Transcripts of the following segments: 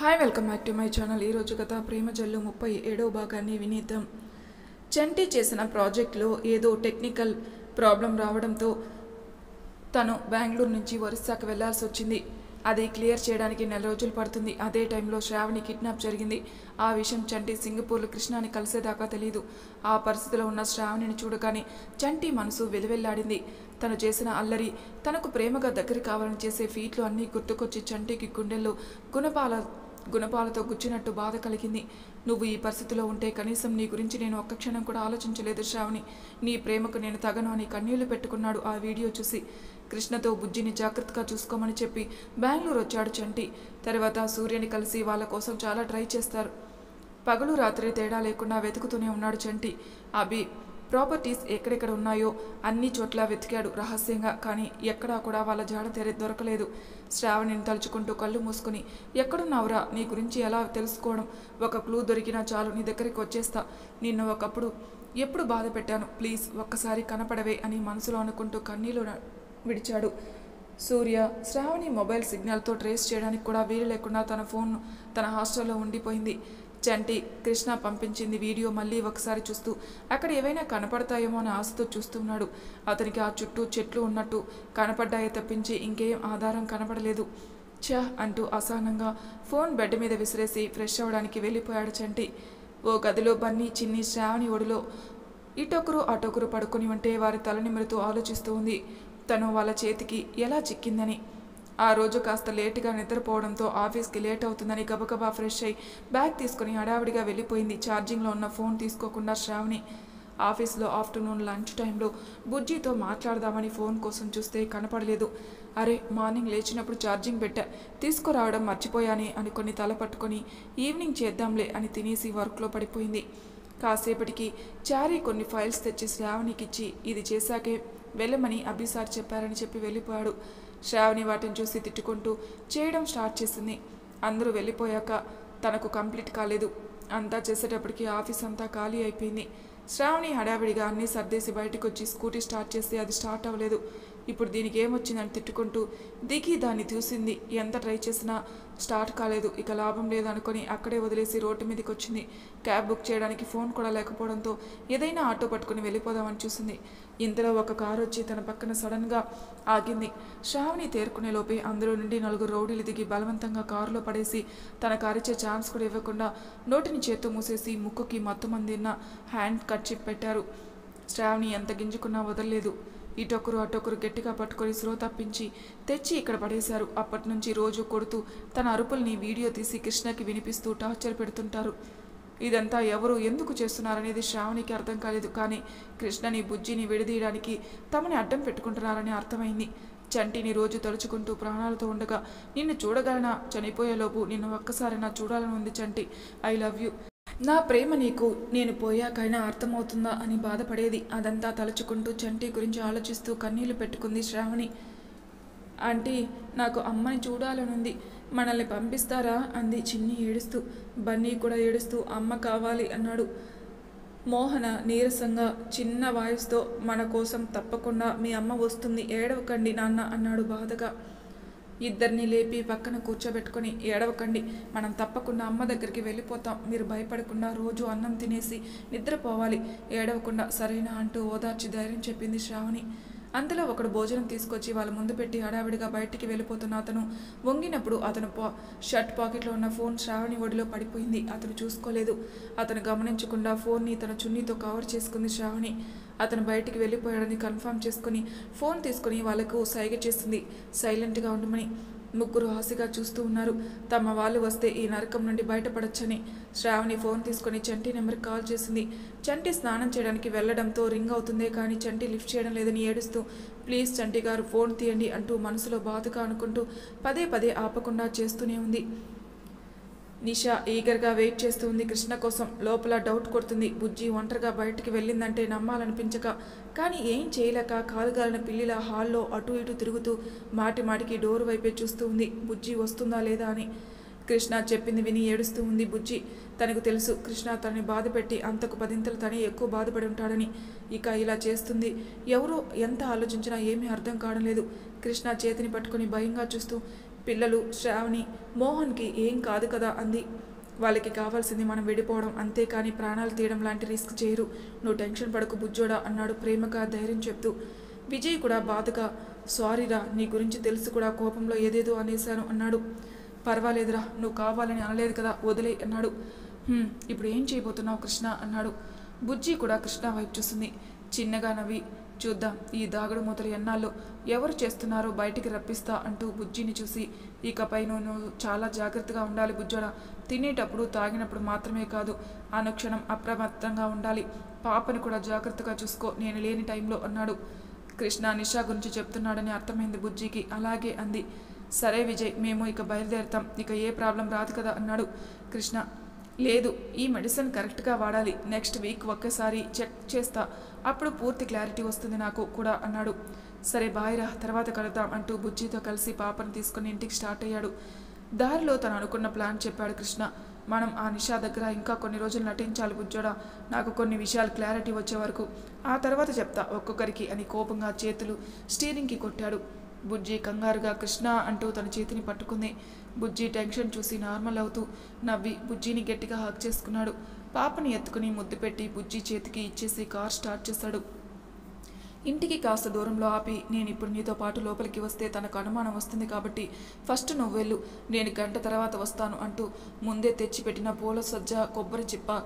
Hi welcome back to my channel. ఈరోజు కథ ప్రేమ జల్లు 37వ భాగాన్ని వినేద్దాం. చంటి చేసిన ప్రాజెక్ట్లో ఏదో టెక్నికల్ ప్రాబ్లం రావడంతో తను బెంగళూరు నుంచి ఒరిస్సాకు వెళ్లాల్సి వచ్చింది. అది క్లియర్ చేయడానికి 4 రోజులు పడుతుంది. అదే టైంలో శ్రావణి కిడ్నాప్ జరిగింది. ఆ విషయం చంటి సింగపూర్లో కృష్ణాని కలిసేదాకా తెలియదు. ఆ పరిస్థితిలో ఉన్న శ్రావణిని చూడగానే చంటి మనసు వెలువెల్లాడింది. తను చేసిన అల్లరి, తనకు ప్రేమగా దగ్గర కావాలని చేసే ఫీట్లు అన్నీ గుర్తుకొచ్చి చంటికి గుండెల్లో గుణపాలతో గుచ్చినట్టు బాధ కలిగింది. నువ్వు ఈ పరిస్థితిలో ఉంటే కనీసం నీ గురించి నేను ఒక్క క్షణం కూడా ఆలోచించలేదు శ్రావణి. నీ ప్రేమకు నేను తగను అని కన్నీళ్లు పెట్టుకున్నాడు ఆ వీడియో చూసి. కృష్ణతో బుజ్జిని జాగ్రత్తగా చూసుకోమని చెప్పి బెంగళూరు వచ్చాడు చంటి. తర్వాత సూర్యని కలిసి వాళ్ళ కోసం చాలా ట్రై చేస్తారు. పగలు రాత్రి తేడా లేకుండా వెతుకుతూనే ఉన్నాడు చంటి. అభి ప్రాపర్టీస్ ఎక్కడెక్కడ ఉన్నాయో అన్ని చోట్ల వెతికాడు రహస్యంగా. కానీ ఎక్కడా కూడా వాళ్ళ జాడ దొరకలేదు. శ్రావణిని తలుచుకుంటూ కళ్ళు మూసుకుని, ఎక్కడున్నావురా, నీ గురించి ఎలా తెలుసుకోవడం, ఒక క్లూ దొరికినా చాలు నీ దగ్గరికి వచ్చేస్తా. నిన్ను ఒకప్పుడు ఎప్పుడు బాధ పెట్టాను, ప్లీజ్ ఒక్కసారి కనపడవే అని మనసులో అనుకుంటూ కన్నీళ్లు విడిచాడు. సూర్య శ్రావణి మొబైల్ సిగ్నల్తో ట్రేస్ చేయడానికి కూడా వీలు లేకుండా తన ఫోన్ తన హాస్టల్లో ఉండిపోయింది. చంటి కృష్ణ పంపించింది వీడియో మళ్ళీ ఒకసారి చూస్తూ అక్కడ ఏవైనా కనపడతాయేమో అని ఆశతో చూస్తున్నాడు. అతనికి ఆ చుట్టూ చెట్లు ఉన్నట్టు కనపడ్డాయే తప్పించి ఇంకేం ఆధారం కనపడలేదు. ఛ అంటూ అసహనంగా ఫోన్ బెడ్ మీద విసిరేసి ఫ్రెష్ అవ్వడానికి వెళ్ళిపోయాడు చంటి. ఓ గదిలో బన్నీ, చిన్ని శ్రావణి ఒడిలో ఇటొకరు అటొకరు పడుకుని ఉంటే వారి తల నిమురుతూ ఆలోచిస్తూ ఉంది తను వాళ్ళ చేతికి ఎలా చిక్కిందని. ఆ రోజు కాస్త లేటుగా నిద్రపోవడంతో ఆఫీస్కి లేట్ అవుతుందని గబగబా ఫ్రెష్ అయి బ్యాగ్ తీసుకుని హడావిడిగా వెళ్ళిపోయింది. ఛార్జింగ్లో ఉన్న ఫోన్ తీసుకోకుండా శ్రావణి. ఆఫీస్లో ఆఫ్టర్నూన్ లంచ్ టైంలో బుజ్జితో మాట్లాడదామని ఫోన్ కోసం చూస్తే కనపడలేదు. అరే, మార్నింగ్ లేచినప్పుడు ఛార్జింగ్ పెట్టా, తీసుకురావడం మర్చిపోయాని అనుకొని తల పట్టుకొని ఈవినింగ్ చేద్దాంలే అని తినేసి వర్క్లో పడిపోయింది. కాసేపటికి చారీ కొన్ని ఫైల్స్ తెచ్చి శ్రావణికిచ్చి ఇది చేశాకే వెళ్ళమని అభిసార్ చెప్పారని చెప్పి వెళ్ళిపోయాడు. శ్రావణి వాటిని చూసి తిట్టుకుంటూ చేయడం స్టార్ట్ చేసింది. అందరూ వెళ్ళిపోయాక తనకు కంప్లీట్ కాలేదు. అంతా చేసేటప్పటికి ఆఫీస్ అంతా ఖాళీ అయిపోయింది. శ్రావణి హడావిడిగా అన్నీ సర్దేసి బయటకు వచ్చి స్కూటీ స్టార్ట్ చేస్తే అది స్టార్ట్ అవ్వలేదు. ఇప్పుడు దీనికి ఏమొచ్చిందని తిట్టుకుంటూ దిగి దాన్ని చూసింది. ఎంత ట్రై చేసినా స్టార్ట్ కాలేదు. ఇక లాభం లేదు అనుకుని అక్కడే వదిలేసి రోడ్డు మీదకి వచ్చింది. క్యాబ్ బుక్ చేయడానికి ఫోన్ కూడా లేకపోవడంతో ఏదైనా ఆటో పట్టుకుని వెళ్ళిపోదామని చూసింది. ఇంతలో ఒక కారు వచ్చి తన పక్కన సడన్గా ఆగింది. శ్రావణి తేరుకునే లోపే అందులో నుండి 4 రౌడీలు దిగి బలవంతంగా కారులో పడేసి తన కారిచ్చే ఛాన్స్ కూడా ఇవ్వకుండా నోటిని చేత్తో మూసేసి ముక్కుకి మత్తుమందిన్న హ్యాండ్ కర్చీఫ్ పెట్టారు. శ్రావణి ఎంత గింజుకున్నా వదలలేదు. ఇటొకరు అటొకరు గట్టిగా పట్టుకొని స్లో తప్పించి తెచ్చి ఇక్కడ పడేశారు. అప్పటి నుంచి రోజు కొడుతూ తన అరుపుల్ని వీడియో తీసి కృష్ణకి వినిపిస్తూ టార్చర్ పెడుతుంటారు. ఇదంతా ఎవరు ఎందుకు చేస్తున్నారనేది శ్రావణికి అర్థం కాలేదు. కానీ కృష్ణని బుజ్జిని విడదీయడానికి తమని అడ్డం పెట్టుకుంటున్నారని అర్థమైంది. చంటిని రోజు తలుచుకుంటూ ప్రాణాలతో ఉండగా నిన్ను చూడగలనా, చనిపోయేలోపు నిన్ను ఒక్కసారైనా చూడాలని ఉంది చంటి, ఐ లవ్ యూ, నా ప్రేమ నీకు నేను పోయాకైనా అర్థమవుతుందా అని బాధపడేది. అదంతా తలుచుకుంటూ చంటి గురించి ఆలోచిస్తూ కన్నీళ్లు పెట్టుకుంది శ్రావణి. ఆంటీ, నాకు అమ్మని చూడాలనుంది, మనల్ని పంపిస్తారా అంది చిన్ని ఏడుస్తూ. బన్నీ కూడా ఏడుస్తూ అమ్మ కావాలి అన్నాడు. మోహన నీరసంగా చిన్న వాయిస్తో మన కోసం తప్పకుండా మీ అమ్మ వస్తుంది, ఏడవకండి నాన్న అన్నాడు బాధగా. ఇద్దరిని లేపి పక్కన కూర్చోబెట్టుకొని, ఏడవకండి, మనం తప్పకుండా అమ్మ దగ్గరికి వెళ్ళిపోతాం, మీరు భయపడకుండా రోజు అన్నం తినేసి నిద్రపోవాలి, ఏడవకుండా సరేనా అంటూ ఓదార్చి ధైర్యం చెప్పింది శ్రావణి. అంతలో ఒకడు భోజనం తీసుకొచ్చి వాళ్ళ ముందు పెట్టి హడావిడిగా బయటికి వెళ్ళిపోతున్న అతను వంగినప్పుడు అతను షర్ట్ పాకెట్లో ఉన్న ఫోన్ శ్రావణి ఒడిలో పడిపోయింది. అతను చూసుకోలేదు. అతను గమనించకుండా ఫోన్ని తన చున్నీతో కవర్ చేసుకుంది శ్రావణి. అతను బయటికి వెళ్ళిపోయాడని కన్ఫర్మ్ చేసుకుని ఫోన్ తీసుకుని వాళ్లకు సైగ చేసింది సైలెంట్గా ఉండమని. ముగ్గురు ఆశగా చూస్తూ ఉన్నారు. తమ వాళ్ళు వస్తే ఈ నరకం నుండి బయటపడొచ్చని. శ్రావణి ఫోన్ తీసుకుని చంటి నెంబర్కి కాల్ చేసింది. చంటి స్నానం చేయడానికి వెళ్లడంతో రింగ్ అవుతుందే కానీ చంటి లిఫ్ట్ చేయడం లేదని ఏడుస్తూ, ప్లీజ్ చంటి గారు ఫోన్ తీయండి అంటూ మనసులో బాధగా అనుకుంటూ పదే పదే ఆపకుండా చేస్తూనే ఉంది. నిషా ఈగర్గా వెయిట్ చేస్తూ ఉంది కృష్ణ కోసం. లోపల డౌట్ కొడుతుంది. బుజ్జి ఒంటరిగా బయటికి వెళ్ళిందంటే నమ్మాలనిపించక, కానీ ఏం చేయలేక కాలుగాలిన పిల్లిలా హాల్లో అటు ఇటు తిరుగుతూ మాటికి డోర్ వైపే చూస్తూ ఉంది బుజ్జి వస్తుందా లేదా అని. కృష్ణ చెప్పింది విని ఏడుస్తూ ఉంది బుజ్జి. తనకు తెలుసు కృష్ణ తనని బాధపెట్టి అంతకు 10 తనే ఎక్కువ బాధపడి ఉంటాడని. ఇక ఇలా చేస్తుంది. ఎవరో ఎంత ఆలోచించినా ఏమీ అర్థం కావడం లేదు. కృష్ణ చేతిని పట్టుకుని భయంగా చూస్తూ, పిల్లలు శ్రావణి మోహన్కి ఏం కాదు కదా అంది. వాళ్ళకి కావాల్సింది మనం విడిపోవడం, అంతేకాని ప్రాణాలు తీయడం లాంటి రిస్క్ చేయరు. నువ్వు టెన్షన్ పడకు బుజ్జోడా అన్నాడు ప్రేమగా ధైర్యం చెప్తూ. విజయ్ కూడా బాధగా, సారీరా, నీ గురించి తెలుసు కూడా కోపంలో ఏదేదో అనేశాను అన్నాడు. పర్వాలేదురా, నువ్వు కావాలని అనలేదు కదా, వదిలే అన్నాడు. ఇప్పుడు ఏం చేయబోతున్నావు కృష్ణ అన్నాడు. బుజ్జి కూడా కృష్ణ వైపు చూస్తుంది. చిన్నగా నవ్వి, చూద్దాం ఈ దాగుడు మూతలు ఎన్నాళ్ళు ఎవరు చేస్తున్నారో బయటికి రప్పిస్తా అంటూ బుజ్జిని చూసి, ఇకపై నువ్వు చాలా జాగ్రత్తగా ఉండాలి బుజ్జోడా. తినేటప్పుడు తాగినప్పుడు మాత్రమే కాదు, అనుక్షణం అప్రమత్తంగా ఉండాలి. పాపని కూడా జాగ్రత్తగా చూసుకో నేను లేని టైంలో అన్నాడు. కృష్ణ నిషా గురించి చెప్తున్నాడని అర్థమైంది బుజ్జికి. అలాగే అంది. సరే విజయ్, మేము ఇక బయలుదేరుతాం, ఇక ఏ ప్రాబ్లం రాదు కదా అన్నాడు. కృష్ణ, లేదు, ఈ మెడిసిన్ కరెక్ట్గా వాడాలి. నెక్స్ట్ వీక్ ఒక్కసారి చెక్ చేస్తా, అప్పుడు పూర్తి క్లారిటీ వస్తుంది నాకు కూడా అన్నాడు. సరే బాయ్రా, తర్వాత కలుద్దాం అంటూ బుజ్జితో కలిసి పాపను తీసుకుని ఇంటికి స్టార్ట్ అయ్యాడు. దారిలో తను అనుకున్న ప్లాన్ చెప్పాడు కృష్ణ. మనం ఆ నిషా దగ్గర ఇంకా కొన్ని రోజులు నటించాలి బుజ్జోడా, నాకు కొన్ని విషయాలు క్లారిటీ వచ్చే వరకు, ఆ తర్వాత చెప్తా ఒక్కొక్కరికి అని కోపంగా చేతులు స్టీరింగ్కి కొట్టాడు. బుజ్జి కంగారుగా కృష్ణ అంటూ తన చేతిని పట్టుకుంది. బుజ్జి టెన్షన్ చూసి నార్మల్ అవుతూ నవ్వి బుజ్జిని గట్టిగా హగ్ చేసుకున్నాడు. పాపని ఎత్తుకుని ముద్దు పెట్టి బుజ్జి చేతికి ఇచ్చేసి కార్ స్టార్ట్ చేశాడు. ఇంటికి కాస్త దూరంలో ఆపి, నేను ఇప్పుడు నీతో పాటు లోపలికి వస్తే తనకు అనుమానం వస్తుంది కాబట్టి ఫస్ట్ నువ్వు వెళ్ళు, నేను గంట తర్వాత వస్తాను అంటూ ముందే తెచ్చిపెట్టిన పూల సజ్జ కొబ్బరి చిప్ప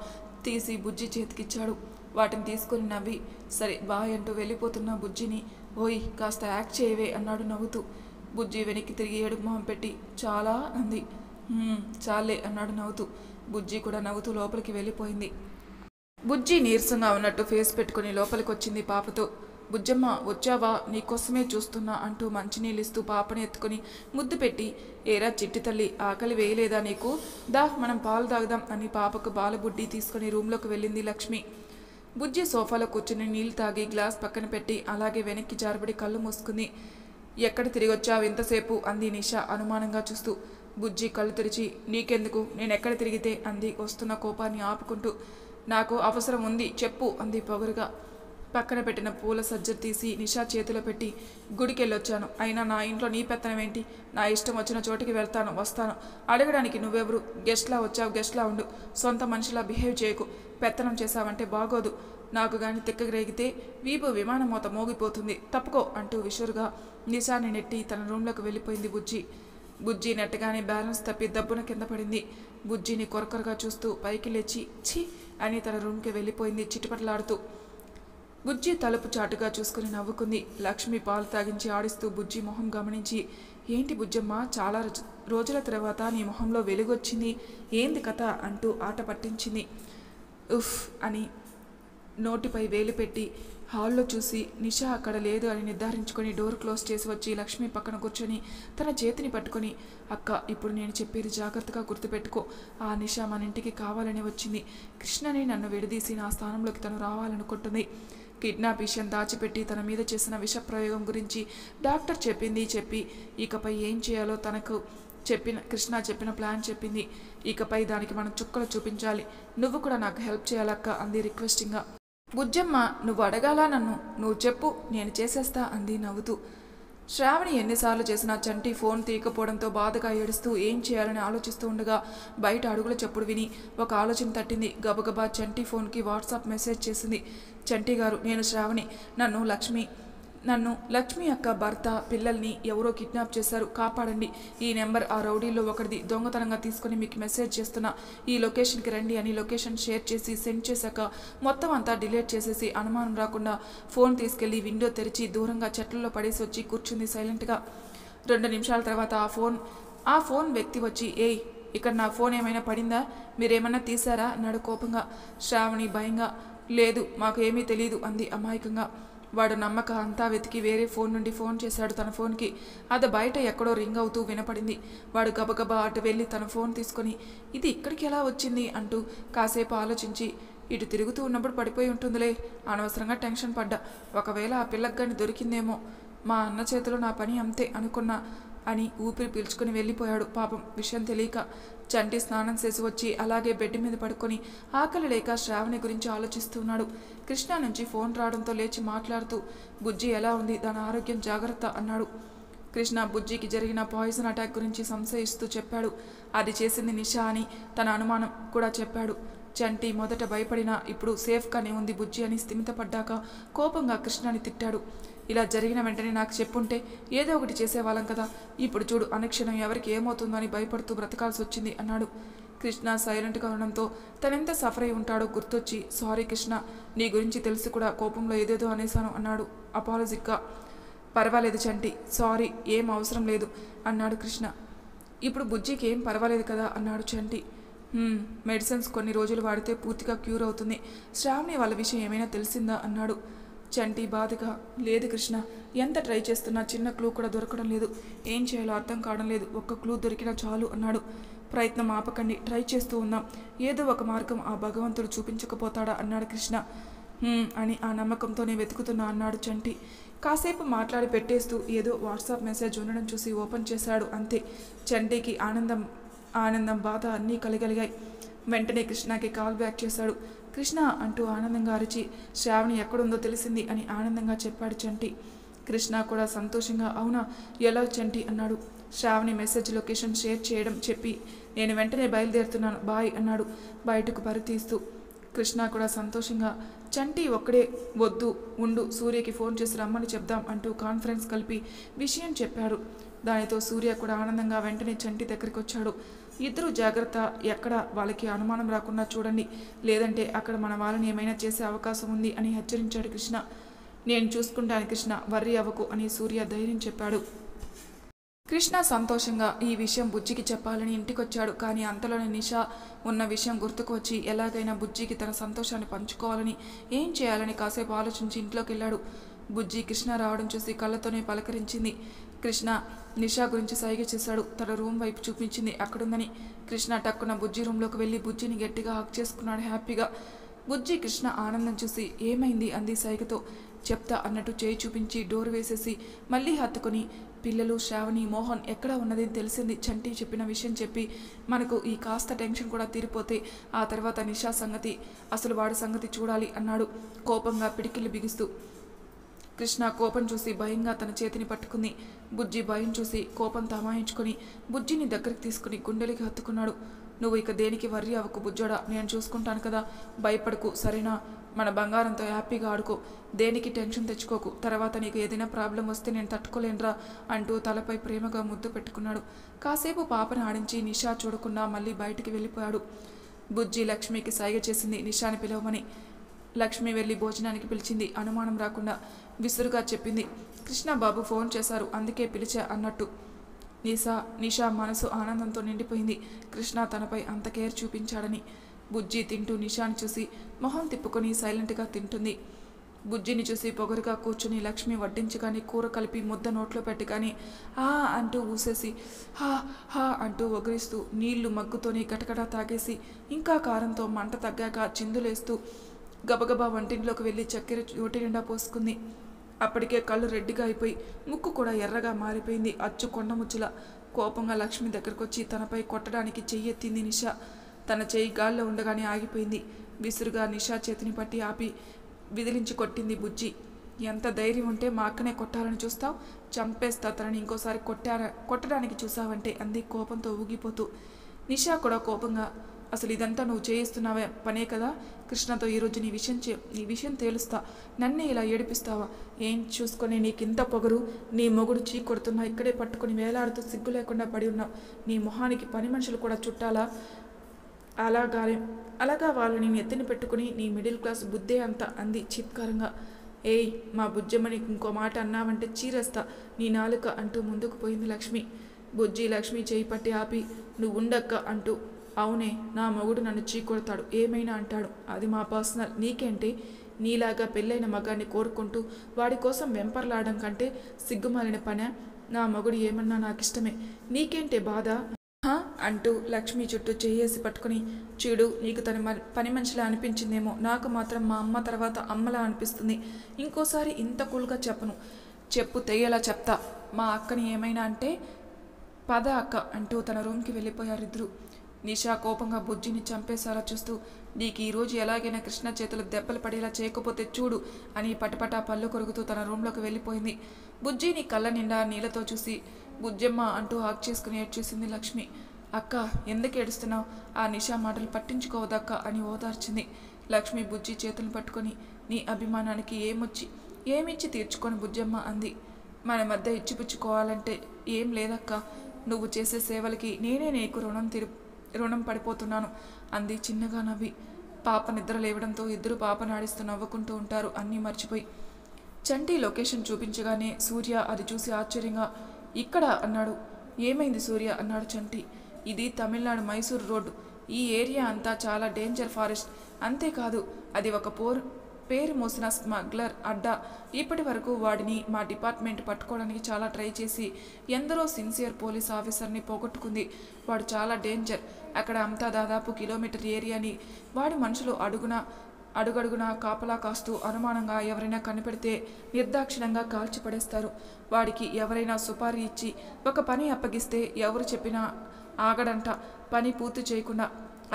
తీసి బుజ్జి చేతికిచ్చాడు. వాటిని తీసుకొని నవ్వి, సరే బాయ్ అంటూ వెళ్ళిపోతున్న బుజ్జిని, ఓయ్ కాస్త యాక్ట్ చేయవే అన్నాడు నవ్వుతూ. బుజ్జి వెనక్కి తిరిగి ఏడుపు మొహం పెట్టి, చాలా అంది. చాలే అన్నాడు నవ్వుతూ. బుజ్జి కూడా నవ్వుతూ లోపలికి వెళ్ళిపోయింది. బుజ్జి నీరసంగా ఉన్నట్టు ఫేస్ పెట్టుకుని లోపలికి వచ్చింది పాపతో. బుజ్జమ్మ వచ్చావా, నీకోసమే చూస్తున్నా అంటూ మంచినీళ్ళిస్తూ పాపని ఎత్తుకుని ముద్దు పెట్టి, ఏరా చిట్టి తల్లి, ఆకలి వేయలేదా నీకు, దా మనం పాలు తాగుదాం అని పాపకు బాలబుడ్డి తీసుకుని రూమ్లోకి వెళ్ళింది లక్ష్మి. బుజ్జి సోఫాలో కూర్చుని నీళ్ళు తాగి గ్లాస్ పక్కన పెట్టి అలాగే వెనక్కి జారబడి కళ్ళు మూసుకుంది. ఎక్కడ తిరిగొచ్చావు ఇంతసేపు అంది నిషా అనుమానంగా చూస్తూ. బుజ్జి కళ్ళు తెరిచి, నీకెందుకు, నేనెక్కడ తిరిగితే అంది వస్తున్న కోపాన్ని ఆపుకుంటూ. నాకు అవసరం ఉంది చెప్పు అంది పొగరుగా. పక్కన పెట్టిన పూల సజ్జ తీసి నిషా చేతిలో పెట్టి, గుడికెళ్ళొచ్చాను, అయినా నా ఇంట్లో నీ పెత్తనం ఏంటి, నా ఇష్టం వచ్చిన చోటికి వెళ్తాను వస్తాను, అడగడానికి నువ్వెవరు, గెస్ట్లా వచ్చావు గెస్ట్లా ఉండు, సొంత మనిషిలా బిహేవ్ చేయకు, పెత్తనం చేశావంటే బాగోదు, నాకు గాని తిక్కరేగితే వీపు విమానం మోత మోగిపోతుంది, తప్పుకో అంటూ విషురుగా నిషాని నెట్టి తన రూమ్లోకి వెళ్ళిపోయింది బుజ్జి. బుజ్జి నెట్టగానే బ్యాలెన్స్ తప్పి దబ్బున కింద పడింది. బుజ్జిని కొరకొరగా చూస్తూ పైకి లేచి ఛీ అని తన రూమ్కి వెళ్ళిపోయింది చిటిపటలాడుతూ. బుజ్జి తలుపు చాటుగా చూసుకుని నవ్వుకుంది. లక్ష్మి పాలు తాగించి ఆడిస్తూ బుజ్జి మొహం గమనించి, ఏంటి బుజ్జమ్మ, చాలా రోజుల తర్వాత నీ మొహంలో వెలుగొచ్చింది, ఏంది కథ అంటూ ఆట పట్టించింది. ఉఫ్ అని నోటిపై వేలు పెట్టి హాల్లో చూసి నిషా అక్కడ లేదు అని నిర్ధారించుకొని డోర్ క్లోజ్ చేసి వచ్చి లక్ష్మి పక్కన కూర్చొని తన చేతిని పట్టుకొని, అక్క ఇప్పుడు నేను చెప్పేది జాగ్రత్తగా గుర్తుపెట్టుకో, ఆ నిషా మన ఇంటికి కావాలని వచ్చింది, కృష్ణని నన్ను విడదీసి నా స్థానంలోకి తను రావాలనుకుంటుంది, కిడ్నాప్ విషయం దాచిపెట్టి తన మీద చేసిన విషప్రయోగం గురించి డాక్టర్ చెప్పి ఇకపై ఏం చేయాలో తనకు కృష్ణ చెప్పిన ప్లాన్ చెప్పింది, ఇకపై దానికి మనం చుక్కలు చూపించాలి, నువ్వు కూడా నాకు హెల్ప్ చేయాలక్క అంది రిక్వెస్టింగ్గా. బుజ్జమ్మ నువ్వు అడగాలా నన్ను, నువ్వు చెప్పు నేను చేసేస్తా అంది నవ్వుతూ. శ్రావణి ఎన్నిసార్లు చేసినా చంటి ఫోన్ తీయకపోవడంతో బాధగా ఏడుస్తూ ఏం చేయాలని ఆలోచిస్తూ ఉండగా బయట అడుగుల చప్పుడు విని ఒక ఆలోచన తట్టింది. గబగబా చంటి ఫోన్కి వాట్సాప్ మెసేజ్ చేసింది. చంటి గారు, నేను శ్రావణి, నన్ను లక్ష్మి అక్క భర్త పిల్లల్ని ఎవరో కిడ్నాప్ చేశారు, కాపాడండి, ఈ నెంబర్ ఆ రౌడీల్లో ఒకటిది, దొంగతనంగా తీసుకుని మీకు మెసేజ్ చేస్తున్నా, ఈ లొకేషన్కి రండి అని లొకేషన్ షేర్ చేసి సెండ్ చేశాక మొత్తం అంతా డిలీట్ చేసేసి అనుమానం రాకుండా ఫోన్ తీసుకెళ్లి విండో తెరిచి దూరంగా చెట్లలో పడేసి వచ్చి కూర్చుంది సైలెంట్గా. 2 నిమిషాల తర్వాత ఆ ఫోన్ వ్యక్తి వచ్చి, ఏయ్ ఇక్కడ నా ఫోన్ ఏమైనా పడిందా, మీరేమన్నా తీశారా అన్నాడు కోపంగా. శ్రావణి భయంగా, లేదు మాకు ఏమీ తెలీదు అంది అమాయకంగా. వాడు నమ్మక అంతా వెతికి వేరే ఫోన్ నుండి ఫోన్ చేశాడు తన ఫోన్కి. అది బయట ఎక్కడో రింగ్ అవుతూ వినపడింది. వాడు గబగబా అటు వెళ్ళి తన ఫోన్ తీసుకొని, ఇది ఇక్కడికి ఎలా వచ్చింది అంటూ కాసేపు ఆలోచించి, ఇటు తిరుగుతూ ఉన్నప్పుడు పడిపోయి ఉంటుందిలే, అనవసరంగా టెన్షన్ పడ్డా, ఒకవేళ ఆ పిల్లకి కానీ దొరికిందేమో, మా అన్న చేతిలో నా పని అంతే అనుకున్నా అని ఊపిరి పీల్చుకుని వెళ్ళిపోయాడు. పాపం విషయం తెలియక. చంటి స్నానం చేసి వచ్చి అలాగే బెడ్ మీద పడుకొని ఆకలి లేక శ్రావణి గురించి ఆలోచిస్తున్నాడు. కృష్ణ నుంచి ఫోన్ రావడంతో లేచి మాట్లాడుతూ, బుజ్జి ఎలా ఉంది, దాని ఆరోగ్యం జాగ్రత్త అన్నాడు. కృష్ణ బుజ్జికి జరిగిన పాయిజన్ అటాక్ గురించి సంశయిస్తూ చెప్పాడు. అది చేసింది నిషా అని తన అనుమానం కూడా చెప్పాడు. చంటి మొదట భయపడినా ఇప్పుడు సేఫ్గానే ఉంది బుజ్జి అని స్థిమితపడ్డాక కోపంగా కృష్ణని తిట్టాడు. ఇలా జరిగిన వెంటనే నాకు చెప్పుంటే ఏదో ఒకటి చేసేవాళ్ళం కదా. ఇప్పుడు చూడు, అనుక్షణం ఎవరికి ఏమవుతుందో అని భయపడుతూ బ్రతకాల్సి వచ్చింది అన్నాడు. కృష్ణ సైలెంట్గా ఉండడంతో తనెంత సఫర్ అయి ఉంటాడో గుర్తొచ్చి, సారీ కృష్ణ, నీ గురించి తెలిసి కూడా కోపంలో ఏదేదో అనేశాను అన్నాడు అపాలజిక్గా. పర్వాలేదు చంటి, సారీ, ఏం అవసరం లేదు అన్నాడు కృష్ణ. ఇప్పుడు బుజ్జికి ఏం పర్వాలేదు కదా అన్నాడు చంటి. మెడిసిన్స్ కొన్ని రోజులు వాడితే పూర్తిగా క్యూర్ అవుతుంది. శ్రావణి వాళ్ళ విషయం ఏమైనా తెలిసిందా అన్నాడు చంటి బాధగా. లేదు కృష్ణ, ఎంత ట్రై చేస్తున్నా చిన్న క్లూ కూడా దొరకడం లేదు. ఏం చేయాలో అర్థం కావడం లేదు. ఒక్క క్లూ దొరికినా చాలు అన్నాడు. ప్రయత్నం ఆపకండి, ట్రై చేస్తూ ఉందాం. ఏదో ఒక మార్గం ఆ భగవంతుడు చూపించకపోతాడా అన్నాడు కృష్ణ. అని ఆ నమ్మకంతోనే వెతుకుతున్నా అన్నాడు చంటి. కాసేపు మాట్లాడి పెట్టేస్తూ ఏదో వాట్సాప్ మెసేజ్ ఉండడం చూసి ఓపెన్ చేశాడు. అంతే. చంటికి ఆనందం బాధ అన్నీ కలిగలిగాయి. వెంటనే కృష్ణకి కాల్ బ్యాక్ చేశాడు. కృష్ణ అంటూ ఆనందంగా అరిచి శ్రావణి ఎక్కడుందో తెలిసింది అని ఆనందంగా చెప్పాడు చంటి. కృష్ణ కూడా సంతోషంగా అవునా, ఎలా చంటి అన్నాడు. శ్రావణి మెసేజ్ లొకేషన్ షేర్ చేయడం చెప్పి నేను వెంటనే బయలుదేరుతున్నాను, బాయ్ అన్నాడు బయటకు పరితీస్తూ. కృష్ణ కూడా సంతోషంగా చంటి ఒక్కడే వద్దు ఉండు, సూర్యకి ఫోన్ చేసి రమ్మని చెప్దాం అంటూ కాన్ఫరెన్స్ కలిపి విషయం చెప్పాడు. దానితో సూర్య కూడా ఆనందంగా వెంటనే చంటి దగ్గరికి వచ్చాడు. ఇద్దరు జాగ్రత్త, ఎక్కడ వాళ్ళకి అనుమానం రాకుండా చూడండి, లేదంటే అక్కడ మన వాళ్ళని ఏమైనా చేసే అవకాశం ఉంది అని హెచ్చరించాడు కృష్ణ. నేను చూసుకుంటాను కృష్ణ, వర్రీ అవ్వకు అని సూర్య ధైర్యం చెప్పాడు. కృష్ణ సంతోషంగా ఈ విషయం బుజ్జికి చెప్పాలని ఇంటికొచ్చాడు. కానీ అంతలోనే నిషా ఉన్న విషయం గుర్తుకు వచ్చి ఎలాగైనా బుజ్జికి తన సంతోషాన్ని పంచుకోవాలని, ఏం చేయాలని కాసేపు ఆలోచించి ఇంట్లోకి వెళ్ళాడు. బుజ్జి కృష్ణ రావడం చూసి కళ్ళతోనే పలకరించింది. కృష్ణ నిషా గురించి సైగ చేశాడు. తన రూమ్ వైపు చూపించింది అక్కడుందని. కృష్ణ టక్కున బుజ్జి రూమ్లోకి వెళ్ళి బుజ్జిని గట్టిగా హక్ చేసుకున్నాడు హ్యాపీగా. బుజ్జి కృష్ణ ఆనందం చూసి ఏమైంది అంది సైగతో. చెప్తా అన్నట్టు చేయి చూపించి డోర్ వేసేసి మళ్ళీ హత్తుకొని పిల్లలు శ్రావణి మోహన్ ఎక్కడ ఉన్నది తెలిసింది. చంటి చెప్పిన విషయం చెప్పి మనకు ఈ కాస్త టెన్షన్ కూడా తీరిపోతే ఆ తర్వాత నిషా సంగతి, అసలు వాడి సంగతి చూడాలి అన్నాడు కోపంగా పిడికిళ్ళు బిగిస్తూ. కృష్ణ కోపం చూసి భయంగా తన చేతిని పట్టుకుంది. బుజ్జి భయం చూసి కోపం తమాయించుకొని బుజ్జిని దగ్గరికి తీసుకుని గుండెలకి హత్తుకున్నాడు. నువ్వు ఇక దేనికి వర్రీ అవ్వకు బుజ్జోడా, నేను చూసుకుంటాను కదా, భయపడకు సరేనా, మన బంగారంతో హ్యాపీగా ఆడుకో, దేనికి టెన్షన్ తెచ్చుకోకు, తర్వాత నీకు ఏదైనా ప్రాబ్లం వస్తే నేను తట్టుకోలేనురా అంటూ తలపై ప్రేమగా ముద్దు పెట్టుకున్నాడు. కాసేపు పాపను ఆడించి నిషా చూడకుండా మళ్ళీ బయటికి వెళ్ళిపోయాడు. బుజ్జి లక్ష్మికి సైగ చేసింది నిషాని పిలవమని. లక్ష్మి వెళ్ళి భోజనానికి పిలిచింది. అనుమానం రాకుండా విసురుగా చెప్పింది, కృష్ణ బాబు ఫోన్ చేశారు అందుకే పిలిచా అన్నట్టు. నిషా మనసు ఆనందంతో నిండిపోయింది. కృష్ణ తనపై అంత కేర్ చూపించాడని. బుజ్జి తింటూ నిషాని చూసి మొహం తిప్పుకొని సైలెంట్గా తింటుంది. బుజ్జిని చూసి పొగరుగా కూర్చుని లక్ష్మి వడ్డించగాని కూర కలిపి ముద్ద నోట్లో పెట్టి కానీ ఆ అంటూ ఊసేసి హా హా అంటూ ఒగిరిస్తూ నీళ్లు మగ్గుతోని గటగడా తాగేసి ఇంకా కారంతో మంట తగ్గాక చిందులేస్తూ గబగబా వంటింట్లోకి వెళ్ళి చక్కెర ఒటి నిండా పోసుకుంది. అప్పటికే కళ్ళు రెడ్డిగా అయిపోయి ముక్కు కూడా ఎర్రగా మారిపోయింది. అచ్చు కొండముచ్చులా. కోపంగా లక్ష్మి దగ్గరకు వచ్చి తనపై కొట్టడానికి చెయ్యెత్తింది నిషా. తన చెయ్యి గాల్లో ఉండగానే ఆగిపోయింది. విసురుగా నిషా చేతిని పట్టి ఆపి విదిలించి కొట్టింది బుజ్జి. ఎంత ధైర్యం ఉంటే మా అక్కనే కొట్టాలని చూస్తావు, చంపేస్తా తనని ఇంకోసారి కొట్టడానికి చూసావంటే అంది కోపంతో ఊగిపోతూ. నిషా కూడా కోపంగా అసలు ఇదంతా నువ్వు చేయిస్తున్నావే పనే కదా, కృష్ణతో ఈరోజు నీ విషయం తేలుస్తా, నన్నే ఇలా ఏడిపిస్తావా, ఏం చూసుకొని నీకింత పొగరు, నీ మొగుడు చీ కొడుతున్నా ఇక్కడే పట్టుకొని వేలాడుతూ సిగ్గు లేకుండా పడి ఉన్నావు, నీ మొహానికి పని మనుషులు కూడా చుట్టాలా, అలాగా వాళ్ళని ఎత్తిని పెట్టుకుని నీ మిడిల్ క్లాస్ బుద్ధే అంత అంది చీత్కారంగా. ఏయ్ మా బుజ్జమ్మని ఇంకో మాట అన్నావంటే చీరేస్తా నీ నాలుక అంటూ ముందుకు పోయింది లక్ష్మి. బుజ్జి లక్ష్మి చేయి పట్టి ఆపి నువ్వు ఉండక్క అంటూ అవునే నా మొగుడు నన్ను చీకొడతాడు, ఏమైనా అంటాడు, అది మా పర్సనల్, నీకేంటి, నీలాగా పెళ్ళైన మగాన్ని కోరుకుంటూ వాడి కోసం వెంపర్లాడడం కంటే సిగ్గుమాలిన పనే, నా మొగుడు ఏమన్నా నాకిష్టమే, నీకేంటే బాధ అంటూ లక్ష్మి చుట్టూ చేయేసి పట్టుకుని చూడు నీకు తన పని మనిషిలా అనిపించిందేమో, నాకు మాత్రం మా అమ్మ తర్వాత అమ్మలా అనిపిస్తుంది, ఇంకోసారి ఇంత కూల్గా చెప్పను, చెప్పు తెయ్యేలా చెప్తా, మా అక్కని ఏమైనా అంటే పద అక్క అంటూ తన రూమ్కి వెళ్ళిపోయారు ఇద్దరు. నిషా కోపంగా బుజ్జిని చంపేసేలా చూస్తూ, నీకు ఈరోజు ఎలాగైనా కృష్ణ చేతులు దెబ్బలు పడేలా చేయకపోతే చూడు అని పటపటా పళ్ళు కొరుకుతూ తన రూమ్లోకి వెళ్ళిపోయింది. బుజ్జిని కళ్ళ నిండా నీళ్ళతో చూసి బుజ్జమ్మ అంటూ హాక్ చేసుకుని ఏడ్చేసింది లక్ష్మి. అక్క, ఎందుకు ఏడుస్తున్నావు? ఆ నిషా మాటలు పట్టించుకోవదక్క అని ఓదార్చింది. లక్ష్మి బుజ్జి చేతులు పట్టుకొని, నీ అభిమానానికి ఏమిచ్చి తీర్చుకొని బుజ్జమ్మ అంది. మన మధ్య ఇచ్చిపుచ్చుకోవాలంటే ఏం లేదక్క, నువ్వు చేసే సేవలకి నేనే నీకు రుణం పడిపోతున్నాను అంది చిన్నగా నవ్వి. పాప నిద్ర లేవడంతో ఇద్దరు పాపను ఆడిస్తూ నవ్వుకుంటూ ఉంటారు అన్నీ మర్చిపోయి. చంటి లొకేషన్ చూపించగానే సూర్య అది చూసి ఆశ్చర్యంగా, ఇక్కడ అన్నాడు. ఏమైంది సూర్య అన్నాడు చంటి. ఇది తమిళనాడు మైసూర్ రోడ్డు. ఈ ఏరియా అంతా చాలా డేంజర్ ఫారెస్ట్. అంతేకాదు అది ఒక పేరు మోసిన స్మగ్లర్ అడ్డా. ఇప్పటి వరకు వాడిని మా డిపార్ట్మెంట్ పట్టుకోవడానికి చాలా ట్రై చేసి ఎందరో సిన్సియర్ పోలీస్ ఆఫీసర్ని పోగొట్టుకుంది. వాడు చాలా డేంజర్. అక్కడ అంతా దాదాపు కిలోమీటర్ ఏరియాని వాడి మనుషులు అడుగడుగునా కాపలా కాస్తూ అనుమానంగా ఎవరైనా కనిపెడితే నిర్దాక్షిణంగా కాల్చిపడేస్తారు. వాడికి ఎవరైనా సుపారీ ఇచ్చి ఒక పని అప్పగిస్తే ఎవరు చెప్పినా ఆగడంట పని పూర్తి చేయకుండా.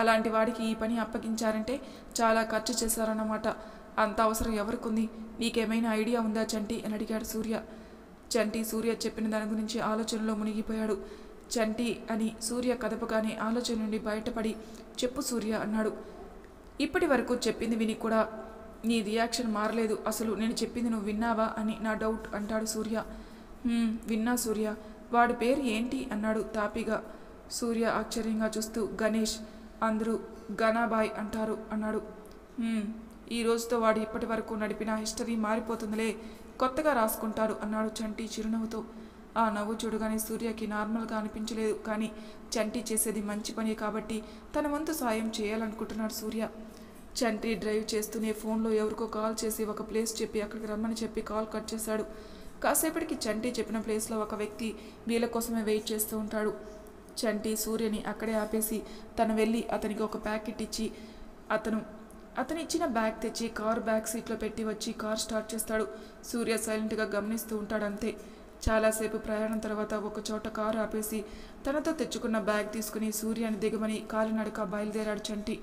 అలాంటి వాడికి ఈ పని అప్పగించారంటే చాలా ఖర్చు చేశారన్నమాట. అంత అవసరం ఎవరికుంది? నీకేమైనా ఐడియా ఉందా చంటి అని అడిగాడు సూర్య. చంటి సూర్య చెప్పిన దాని గురించి ఆలోచనలో మునిగిపోయాడు. చంటి అని సూర్య కదపగానే ఆలోచన నుండి బయటపడి, చెప్పు సూర్య అన్నాడు. ఇప్పటి వరకు చెప్పింది విని కూడా నీ రియాక్షన్ మారలేదు. అసలు నేను చెప్పింది నువ్వు విన్నావా అని నా డౌట్ అంటాడు సూర్య. విన్నా సూర్య. వాడి పేరు ఏంటి అన్నాడు తాపిగా. సూర్య ఆశ్చర్యంగా చూస్తూ, గణేష్. అందరూ గణాబాయ్ అంటారు అన్నాడు. ఈ రోజుతో వాడు ఇప్పటి వరకు నడిపిన హిస్టరీ మారిపోతుందిలే, కొత్తగా రాసుకుంటారు అన్నాడు చంటి చిరునవ్వుతో. ఆ నవ్వు చూడగానే సూర్యకి నార్మల్గా అనిపించలేదు. కానీ చంటి చేసేది మంచి పని కాబట్టి తన వంతు సాయం చేయాలనుకుంటున్నాడు సూర్య. చంటి డ్రైవ్ చేస్తూనే ఫోన్లో ఎవరికో కాల్ చేసి ఒక ప్లేస్ చెప్పి అక్కడికి రమ్మని చెప్పి కాల్ కట్ చేశాడు. కాసేపటికి చంటి చెప్పిన ప్లేస్లో ఒక వ్యక్తి వీళ్ళ కోసమే వెయిట్ చేస్తూ ఉంటాడు. చంటి సూర్యని అక్కడే ఆపేసి తను వెళ్ళి అతనికి ఒక ప్యాకెట్ ఇచ్చి అతను ఇచ్చిన బ్యాగ్ తెచ్చి కార్ బ్యాక్ సీట్లో పెట్టి వచ్చి కార్ స్టార్ట్ చేస్తాడు. సూర్య సైలెంట్గా గమనిస్తూ ఉంటాడు అంతే. చాలాసేపు ప్రయాణం తర్వాత ఒక చోట కారు ఆపేసి తనతో తెచ్చుకున్న బ్యాగ్ తీసుకుని సూర్యని దిగమని కాలినడక బయలుదేరాడు చంటి.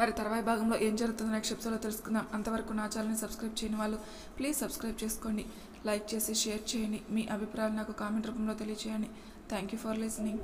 మరి తర్వాయి భాగంలో ఏం జరుగుతుందో నెక్స్ట్ ఎపిసోడ్లో తెలుసుకుందాం. అంతవరకు నా ఛానల్ని సబ్స్క్రైబ్ చేయని వాళ్ళు ప్లీజ్ సబ్స్క్రైబ్ చేసుకోండి. లైక్ చేసి షేర్ చేయండి. మీ అభిప్రాయాలు నాకు కామెంట్ రూపంలో తెలియజేయండి. Thank you for listening.